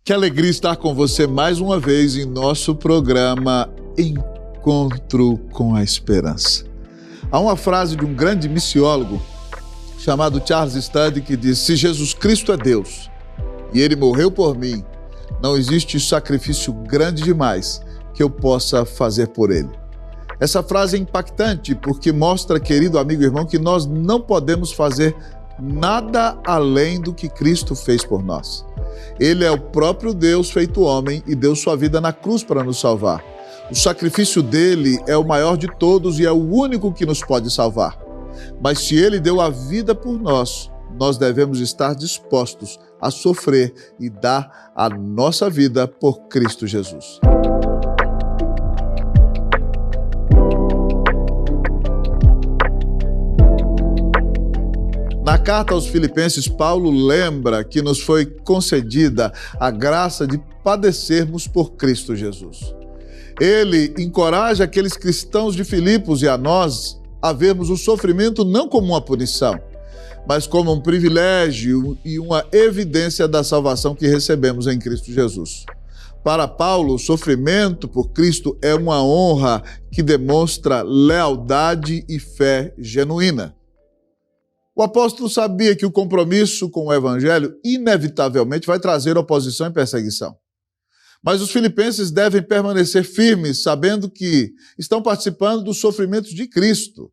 Que alegria estar com você mais uma vez em nosso programa Encontro com a Esperança. Há uma frase de um grande missiólogo chamado Charles Studi que diz: se Jesus Cristo é Deus e Ele morreu por mim, não existe sacrifício grande demais que eu possa fazer por Ele. Essa frase é impactante porque mostra, querido amigo e irmão, que nós não podemos fazer nada além do que Cristo fez por nós. Ele é o próprio Deus feito homem e deu sua vida na cruz para nos salvar. O sacrifício dele é o maior de todos e é o único que nos pode salvar. Mas se ele deu a vida por nós, nós devemos estar dispostos a sofrer e dar a nossa vida por Cristo Jesus. Na carta aos Filipenses, Paulo lembra que nos foi concedida a graça de padecermos por Cristo Jesus. Ele encoraja aqueles cristãos de Filipos e a nós a vermos o sofrimento não como uma punição, mas como um privilégio e uma evidência da salvação que recebemos em Cristo Jesus. Para Paulo, o sofrimento por Cristo é uma honra que demonstra lealdade e fé genuína. O apóstolo sabia que o compromisso com o evangelho inevitavelmente vai trazer oposição e perseguição. Mas os filipenses devem permanecer firmes, sabendo que estão participando dos sofrimentos de Cristo.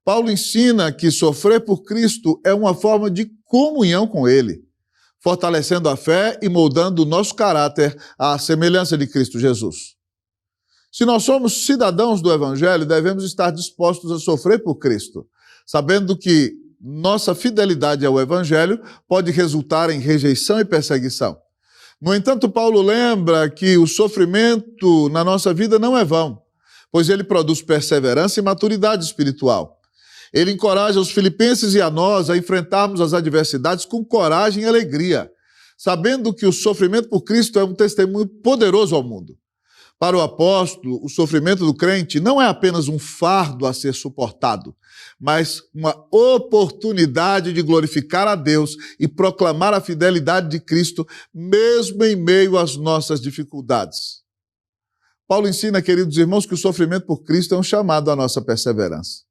Paulo ensina que sofrer por Cristo é uma forma de comunhão com Ele, fortalecendo a fé e moldando o nosso caráter à semelhança de Cristo Jesus. Se nós somos cidadãos do evangelho, devemos estar dispostos a sofrer por Cristo, sabendo que nossa fidelidade ao Evangelho pode resultar em rejeição e perseguição. No entanto, Paulo lembra que o sofrimento na nossa vida não é vão, pois ele produz perseverança e maturidade espiritual. Ele encoraja os filipenses e a nós a enfrentarmos as adversidades com coragem e alegria, sabendo que o sofrimento por Cristo é um testemunho poderoso ao mundo. Para o apóstolo, o sofrimento do crente não é apenas um fardo a ser suportado, mas uma oportunidade de glorificar a Deus e proclamar a fidelidade de Cristo, mesmo em meio às nossas dificuldades. Paulo ensina, queridos irmãos, que o sofrimento por Cristo é um chamado à nossa perseverança.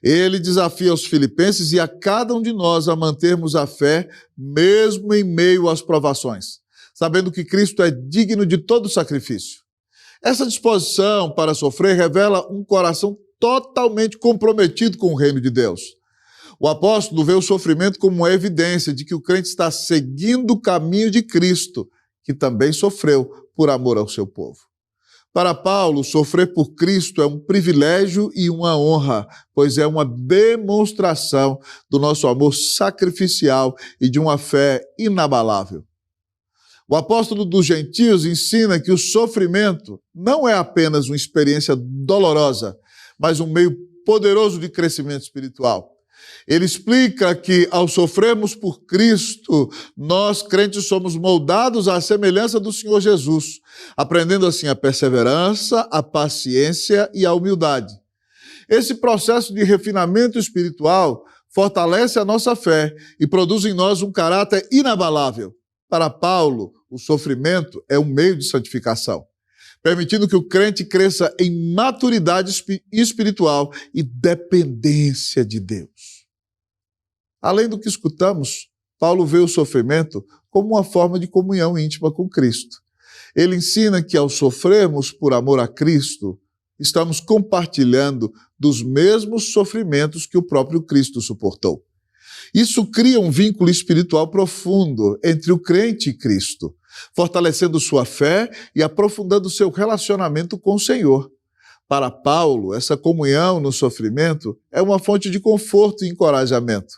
Ele desafia os filipenses e a cada um de nós a mantermos a fé, mesmo em meio às provações, sabendo que Cristo é digno de todo sacrifício. Essa disposição para sofrer revela um coração totalmente comprometido com o reino de Deus. O apóstolo vê o sofrimento como uma evidência de que o crente está seguindo o caminho de Cristo, que também sofreu por amor ao seu povo. Para Paulo, sofrer por Cristo é um privilégio e uma honra, pois é uma demonstração do nosso amor sacrificial e de uma fé inabalável. O apóstolo dos gentios ensina que o sofrimento não é apenas uma experiência dolorosa, mas um meio poderoso de crescimento espiritual. Ele explica que, ao sofrermos por Cristo, nós, crentes, somos moldados à semelhança do Senhor Jesus, aprendendo assim a perseverança, a paciência e a humildade. Esse processo de refinamento espiritual fortalece a nossa fé e produz em nós um caráter inabalável. Para Paulo, o sofrimento é um meio de santificação, permitindo que o crente cresça em maturidade espiritual e dependência de Deus. Além do que escutamos, Paulo vê o sofrimento como uma forma de comunhão íntima com Cristo. Ele ensina que ao sofrermos por amor a Cristo, estamos compartilhando dos mesmos sofrimentos que o próprio Cristo suportou. Isso cria um vínculo espiritual profundo entre o crente e Cristo, fortalecendo sua fé e aprofundando seu relacionamento com o Senhor. Para Paulo, essa comunhão no sofrimento é uma fonte de conforto e encorajamento,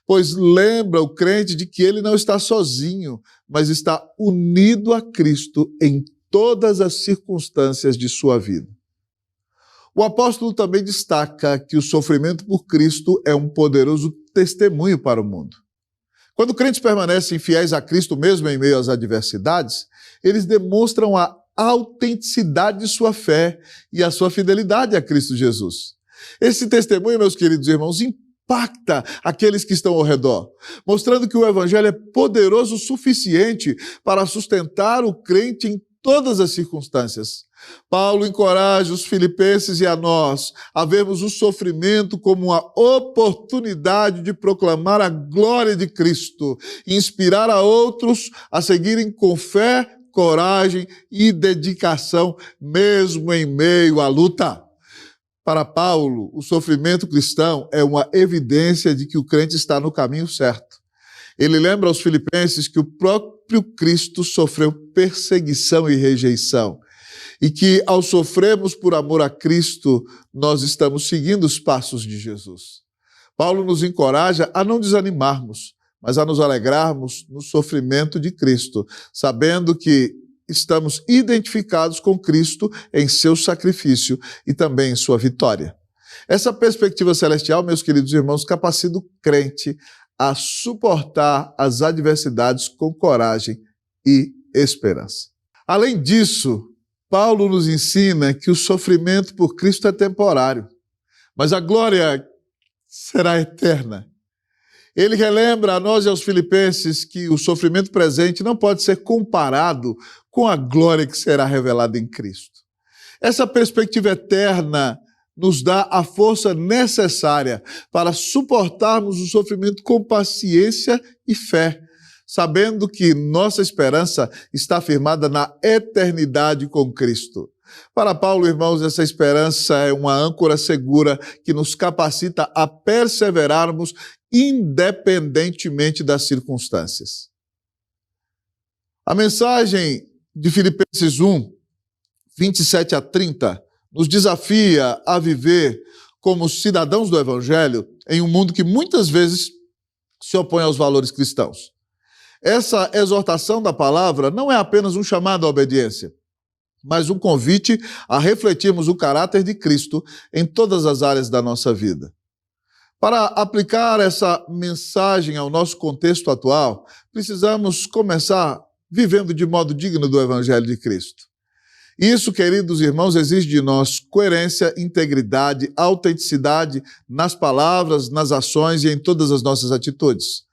pois lembra o crente de que ele não está sozinho, mas está unido a Cristo em todas as circunstâncias de sua vida. O apóstolo também destaca que o sofrimento por Cristo é um poderoso testemunho para o mundo. Quando crentes permanecem fiéis a Cristo mesmo em meio às adversidades, eles demonstram a autenticidade de sua fé e a sua fidelidade a Cristo Jesus. Esse testemunho, meus queridos irmãos, impacta aqueles que estão ao redor, mostrando que o Evangelho é poderoso o suficiente para sustentar o crente em todas as circunstâncias. Paulo encoraja os filipenses e a nós a vermos o sofrimento como uma oportunidade de proclamar a glória de Cristo e inspirar a outros a seguirem com fé, coragem e dedicação, mesmo em meio à luta. Para Paulo, o sofrimento cristão é uma evidência de que o crente está no caminho certo. Ele lembra aos filipenses que o próprio Cristo sofreu perseguição e rejeição, e que, ao sofrermos por amor a Cristo, nós estamos seguindo os passos de Jesus. Paulo nos encoraja a não desanimarmos, mas a nos alegrarmos no sofrimento de Cristo, sabendo que estamos identificados com Cristo em seu sacrifício e também em sua vitória. Essa perspectiva celestial, meus queridos irmãos, capacita o crente a suportar as adversidades com coragem e esperança. Além disso, Paulo nos ensina que o sofrimento por Cristo é temporário, mas a glória será eterna. Ele relembra a nós e aos filipenses que o sofrimento presente não pode ser comparado com a glória que será revelada em Cristo. Essa perspectiva eterna nos dá a força necessária para suportarmos o sofrimento com paciência e fé, sabendo que nossa esperança está firmada na eternidade com Cristo. Para Paulo, irmãos, essa esperança é uma âncora segura que nos capacita a perseverarmos independentemente das circunstâncias. A mensagem de Filipenses 1, 27 a 30, nos desafia a viver como cidadãos do Evangelho em um mundo que muitas vezes se opõe aos valores cristãos. Essa exortação da palavra não é apenas um chamado à obediência, mas um convite a refletirmos o caráter de Cristo em todas as áreas da nossa vida. Para aplicar essa mensagem ao nosso contexto atual, precisamos começar vivendo de modo digno do Evangelho de Cristo. Isso, queridos irmãos, exige de nós coerência, integridade, autenticidade nas palavras, nas ações e em todas as nossas atitudes.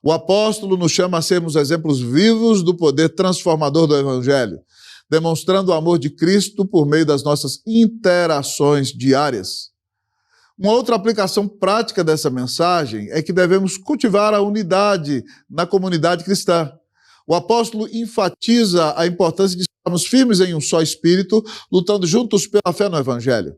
O apóstolo nos chama a sermos exemplos vivos do poder transformador do Evangelho, demonstrando o amor de Cristo por meio das nossas interações diárias. Uma outra aplicação prática dessa mensagem é que devemos cultivar a unidade na comunidade cristã. O apóstolo enfatiza a importância de estarmos firmes em um só espírito, lutando juntos pela fé no Evangelho.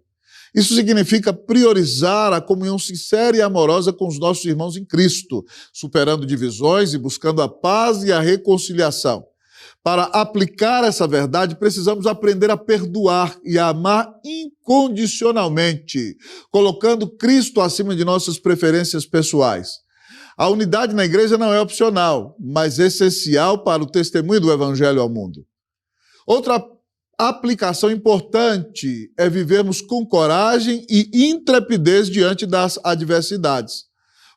Isso significa priorizar a comunhão sincera e amorosa com os nossos irmãos em Cristo, superando divisões e buscando a paz e a reconciliação. Para aplicar essa verdade, precisamos aprender a perdoar e a amar incondicionalmente, colocando Cristo acima de nossas preferências pessoais. A unidade na igreja não é opcional, mas essencial para o testemunho do Evangelho ao mundo. Outra aplicação importante é vivermos com coragem e intrepidez diante das adversidades.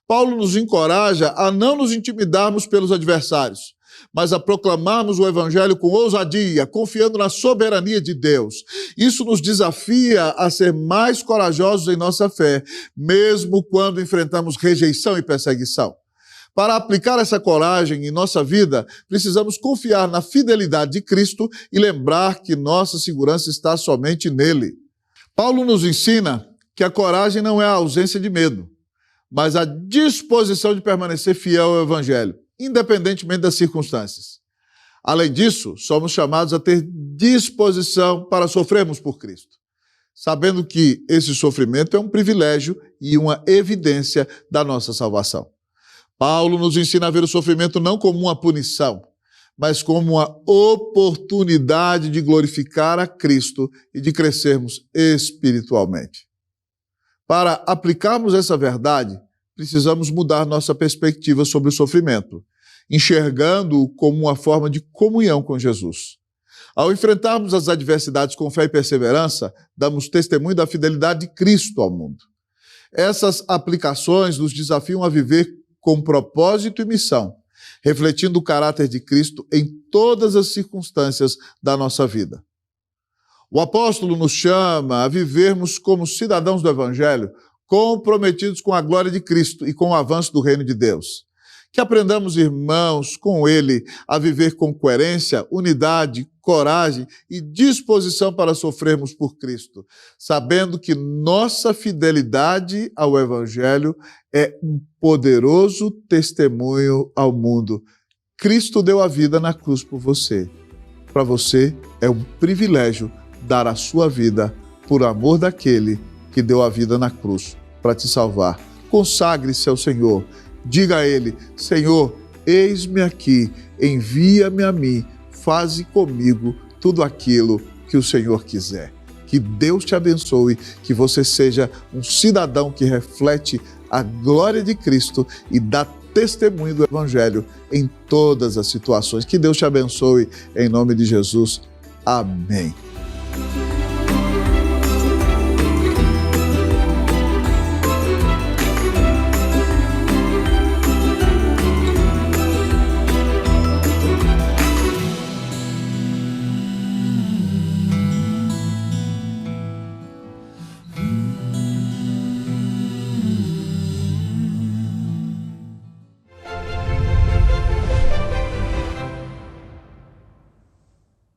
Paulo nos encoraja a não nos intimidarmos pelos adversários, mas a proclamarmos o Evangelho com ousadia, confiando na soberania de Deus. Isso nos desafia a ser mais corajosos em nossa fé, mesmo quando enfrentamos rejeição e perseguição. Para aplicar essa coragem em nossa vida, precisamos confiar na fidelidade de Cristo e lembrar que nossa segurança está somente nele. Paulo nos ensina que a coragem não é a ausência de medo, mas a disposição de permanecer fiel ao Evangelho, independentemente das circunstâncias. Além disso, somos chamados a ter disposição para sofrermos por Cristo, sabendo que esse sofrimento é um privilégio e uma evidência da nossa salvação. Paulo nos ensina a ver o sofrimento não como uma punição, mas como uma oportunidade de glorificar a Cristo e de crescermos espiritualmente. Para aplicarmos essa verdade, precisamos mudar nossa perspectiva sobre o sofrimento, enxergando-o como uma forma de comunhão com Jesus. Ao enfrentarmos as adversidades com fé e perseverança, damos testemunho da fidelidade de Cristo ao mundo. Essas aplicações nos desafiam a viver com propósito e missão, refletindo o caráter de Cristo em todas as circunstâncias da nossa vida. O apóstolo nos chama a vivermos como cidadãos do Evangelho, comprometidos com a glória de Cristo e com o avanço do reino de Deus. Que aprendamos, irmãos, com Ele a viver com coerência, unidade, coragem e disposição para sofrermos por Cristo, sabendo que nossa fidelidade ao Evangelho é um poderoso testemunho ao mundo. Cristo deu a vida na cruz por você. Para você é um privilégio dar a sua vida por amor daquele que deu a vida na cruz para te salvar. Consagre-se ao Senhor. Diga a Ele: Senhor, eis-me aqui, envia-me a mim, faze comigo tudo aquilo que o Senhor quiser. Que Deus te abençoe, que você seja um cidadão que reflete a glória de Cristo e dá testemunho do Evangelho em todas as situações. Que Deus te abençoe, em nome de Jesus. Amém.